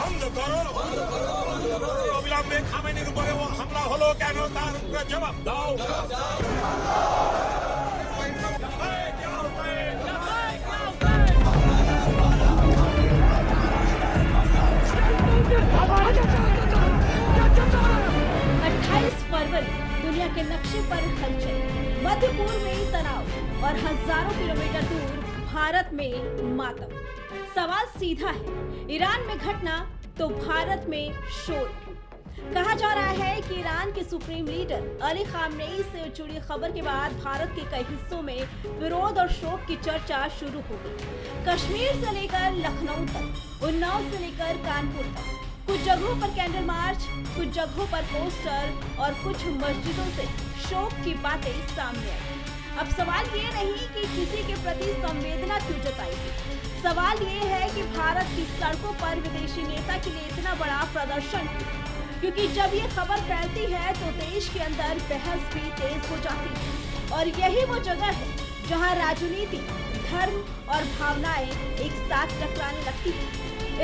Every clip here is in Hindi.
বন্ধ করো অবিলম্বে খামেনির উপরে হামলা হলো কেন তার উপরে জবাব দাও फरवरी दुनिया के नक्शे पर हलचल, मध्य पूर्व में तनाव और हजारों किलोमीटर दूर भारत में मातम। सवाल सीधा है, ईरान में घटना तो भारत में शोर क्यों? कहा जा रहा है कि ईरान के सुप्रीम लीडर अली खामनेई से जुड़ी खबर के बाद भारत के कई हिस्सों में विरोध और शोक की चर्चा शुरू हो गई। कश्मीर से लेकर लखनऊ तक, उन्नाव से लेकर कानपुर तक कुछ जगहों पर कैंडल मार्च, कुछ जगहों पर पोस्टर और कुछ मस्जिदों से शोक की बातें सामने आई। अब सवाल ये नहीं कि किसी के प्रति संवेदना क्यों जताई गई, सवाल ये है कि भारत की सड़कों पर विदेशी नेता के लिए इतना बड़ा प्रदर्शन क्यों? क्योंकि जब ये खबर फैलती है तो देश के अंदर बहस भी तेज हो जाती है और यही वो जगह है जहां राजनीति, धर्म और भावनाएं एक साथ टकराने लगती है।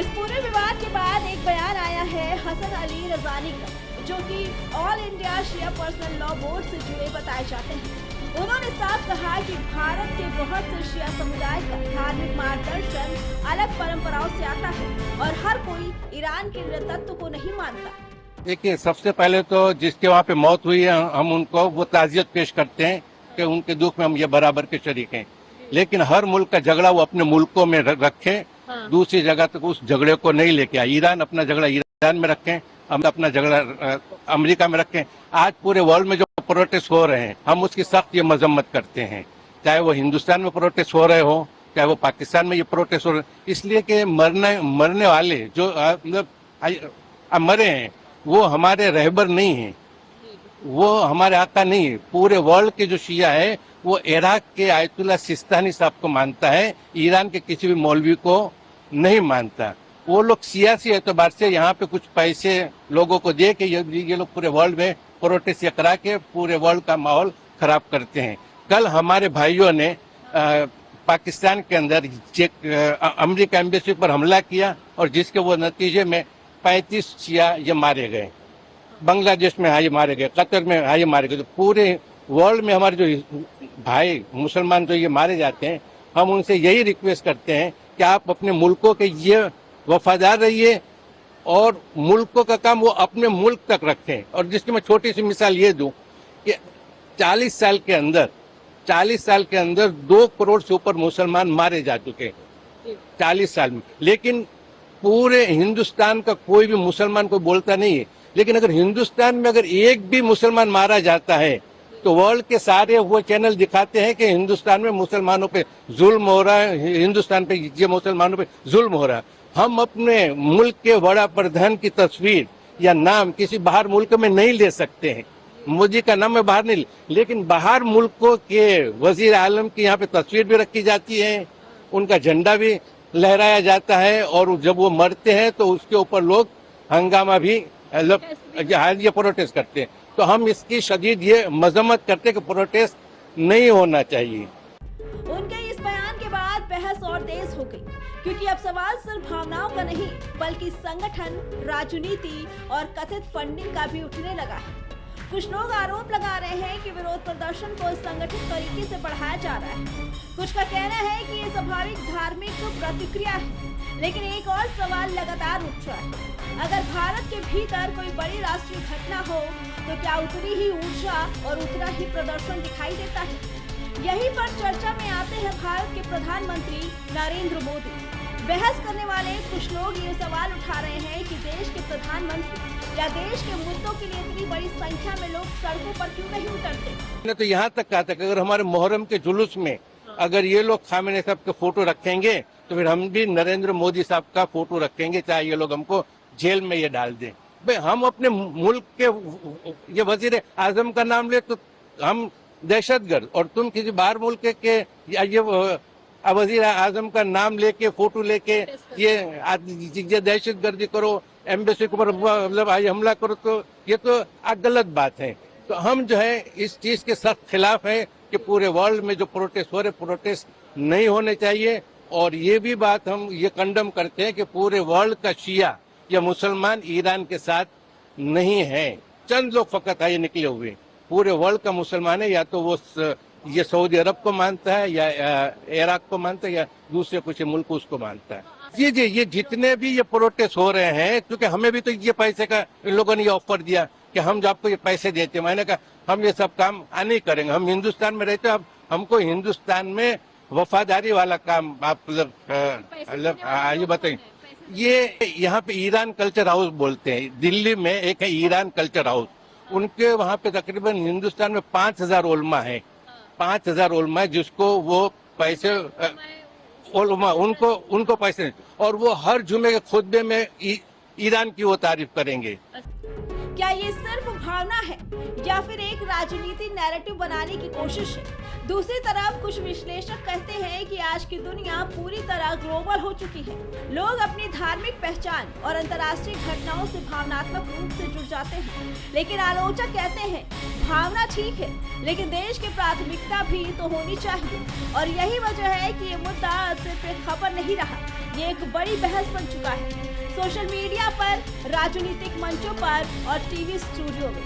इस पूरे विवाद के बाद एक बयान आया है हसन अली रजानी का, जो कि ऑल इंडिया शिया पर्सनल लॉ बोर्ड से जुड़े बताए जाते हैं। उन्होंने साफ कहा कि भारत के बहुत से शिया समुदाय का धार्मिक मार्गदर्शन अलग परंपराओं से आता है और हर कोई ईरान के नेतृत्व को नहीं मानता। देखिए, सबसे पहले तो जिसके वहाँ पे मौत हुई है हम उनको वो ताज़ियत पेश करते हैं कि उनके दुख में हम ये बराबर के शरीक हैं, लेकिन हर मुल्क का झगड़ा वो अपने मुल्कों में रखें, दूसरी जगह तक उस झगड़े को नहीं लेके आए। ईरान अपना झगड़ा ईरान में रखें, हम अपना झगड़ा अमेरिका में रखें। आज पूरे वर्ल्ड में जो प्रोटेस्ट हो रहे हैं हम उसकी सख्त ये मजम्मत करते हैं, चाहे वो हिंदुस्तान में प्रोटेस्ट हो रहे हो, चाहे वो पाकिस्तान में ये प्रोटेस्ट हो रहे, इसलिए कि मरने वाले जो मतलब मरे हैं वो हमारे रहबर नहीं है, वो हमारे आका नहीं है। पूरे वर्ल्ड के जो शिया है वो इराक के आयतुल्ला सिस्तानी साहब को मानता है, ईरान के किसी भी मौलवी को नहीं मानता। वो लोग सियासी एतबार से यहाँ पे कुछ पैसे लोगों को दे के ये लोग पूरे वर्ल्ड में प्रोटेस्ट करा के पूरे वर्ल्ड का माहौल खराब करते हैं। कल हमारे भाइयों ने पाकिस्तान के अंदर अमेरिका एम्बेसी पर हमला किया और जिसके वो नतीजे में 35 शिया ये मारे गए, बांग्लादेश में हाई मारे गए, कतर में हाई मारे गए। तो पूरे वर्ल्ड में हमारे जो भाई मुसलमान जो ये मारे जाते हैं, हम उनसे यही रिक्वेस्ट करते हैं कि आप अपने मुल्कों के ये वफादार रहिए और मुल्कों का काम वो अपने मुल्क तक रखें। और जिसकी मैं छोटी सी मिसाल ये दूं कि 40 साल के अंदर 2 करोड़ से ऊपर मुसलमान मारे जा चुके हैं 40 साल में, लेकिन पूरे हिंदुस्तान का कोई भी मुसलमान को बोलता नहीं है। लेकिन अगर हिंदुस्तान में अगर एक भी मुसलमान मारा जाता है तो वर्ल्ड के सारे वो चैनल दिखाते हैं कि हिंदुस्तान में मुसलमानों पे जुल्म हो रहा है, हिंदुस्तान पे ये मुसलमानों पे जुल्म हो रहा है। हम अपने मुल्क के बड़ा प्रधान की तस्वीर या नाम किसी बाहर मुल्क में नहीं ले सकते हैं, मोदी का नाम है बाहर नहीं, लेकिन बाहर मुल्कों के वजीर आलम की यहाँ पे तस्वीर भी रखी जाती है, उनका झंडा भी लहराया जाता है और जब वो मरते हैं तो उसके ऊपर लोग हंगामा भी ये प्रोटेस्ट करते हैं। तो हम इसकी शदीद ये मजम्मत करते हैं कि प्रोटेस्ट नहीं होना चाहिए। उनके इस बयान के बाद बहस और तेज हो गई, क्योंकि अब सवाल सिर्फ भावनाओं का नहीं बल्कि संगठन, राजनीति और कथित फंडिंग का भी उठने लगा है। कुछ लोग आरोप लगा रहे हैं कि विरोध प्रदर्शन को संगठित तरीके से बढ़ाया जा रहा है। कुछ का कहना है कि ये स्वाभाविक धार्मिक प्रतिक्रिया है, लेकिन एक और सवाल लगातार उठ रहा है, अगर भारत के भीतर कोई बड़ी राष्ट्रीय घटना हो तो क्या उतनी ही ऊर्जा और उतना ही प्रदर्शन दिखाई देता है? यहीं पर चर्चा में आते हैं भारत के प्रधानमंत्री नरेंद्र मोदी। बहस करने वाले कुछ लोग ये सवाल उठा रहे हैं कि देश के प्रधानमंत्री या देश के मुद्दों के लिए इतनी बड़ी संख्या में लोग सड़कों पर क्यों नहीं उतरते? तो यहाँ तक कहा था कि अगर हमारे मुहर्रम के जुलूस में अगर ये लोग खामेनी साहब के फोटो रखेंगे तो फिर हम भी नरेंद्र मोदी साहब का फोटो रखेंगे, चाहे ये लोग हमको जेल में ये डाल दें। भाई हम अपने मुल्क के ये वजीर आजम का नाम ले तो हम दहशतगर्द, और तुम किसी बाहर मुल्क के या ये वजीर आजम का नाम लेके फोटो लेके ये दहशतगर्दी करो, एम्बेसी के ऊपर मतलब हमला करो, तो ये तो गलत बात है। तो हम जो है इस चीज के सख्त खिलाफ है कि पूरे वर्ल्ड में जो प्रोटेस्ट हो रहे प्रोटेस्ट नहीं होने चाहिए। और ये भी बात हम ये कंडम करते हैं कि पूरे वर्ल्ड का शिया ये मुसलमान ईरान के साथ नहीं है। चंद लोग फकत है ये निकले हुए, पूरे वर्ल्ड का मुसलमान है, या तो वो ये सऊदी अरब को मानता है, या इराक को मानता है, या दूसरे कुछ मुल्क उसको मानता है। जी ये जितने भी ये प्रोटेस्ट हो रहे हैं, क्योंकि हमें भी तो ये पैसे का इन लोगों ने ये ऑफर दिया कि हम जो आपको ये पैसे देते हैं, मैंने कहा हम ये सब काम नहीं करेंगे, हम हिंदुस्तान में रहते हैं, अब हमको हिंदुस्तान में वफादारी वाला काम आप ये बताइए। ये यहाँ पे ईरान कल्चर हाउस बोलते हैं, दिल्ली में एक है ईरान कल्चर हाउस, उनके वहाँ पे तकरीबन हिंदुस्तान में 5000 उलमा है, 5000 उलमा है, जिसको वो पैसे उलमा उनको पैसे, और वो हर जुमे के खुतबे में ईरान की वो तारीफ करेंगे। क्या ये सिर्फ भावना है या फिर एक राजनीति नैरेटिव बनाने की कोशिश है? दूसरी तरफ कुछ विश्लेषक कहते हैं कि आज की दुनिया पूरी तरह ग्लोबल हो चुकी है। लोग अपनी धार्मिक पहचान और अंतर्राष्ट्रीय घटनाओं से भावनात्मक रूप से जुड़ जाते हैं, लेकिन आलोचक कहते हैं भावना ठीक है, लेकिन देश की प्राथमिकता भी तो होनी चाहिए। और यही वजह है कि ये मुद्दा सिर्फ एक खबर नहीं रहा, ये एक बड़ी बहस बन चुका है सोशल मीडिया पर, राजनीतिक मंचों पर और टीवी स्टूडियो में।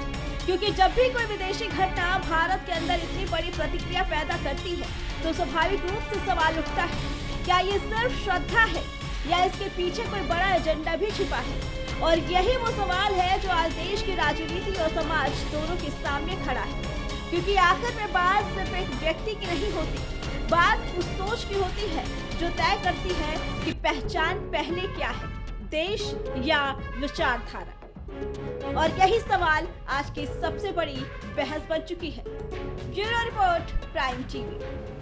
क्योंकि जब भी कोई विदेशी घटना भारत के अंदर इतनी बड़ी प्रतिक्रिया पैदा करती है, तो स्वाभाविक रूप से सवाल उठता है, क्या ये सिर्फ श्रद्धा है या इसके पीछे कोई बड़ा एजेंडा भी छिपा है? और यही वो सवाल है जो आज देश की राजनीति और समाज दोनों के सामने खड़ा है। क्योंकि आखिर में बात सिर्फ एक व्यक्ति की नहीं होती, बात उस सोच की होती है जो तय करती है कि पहचान पहले क्या है, देश या विचारधारा। और यही सवाल आज की सबसे बड़ी बहस बन चुकी है। Bureau report, prime TV.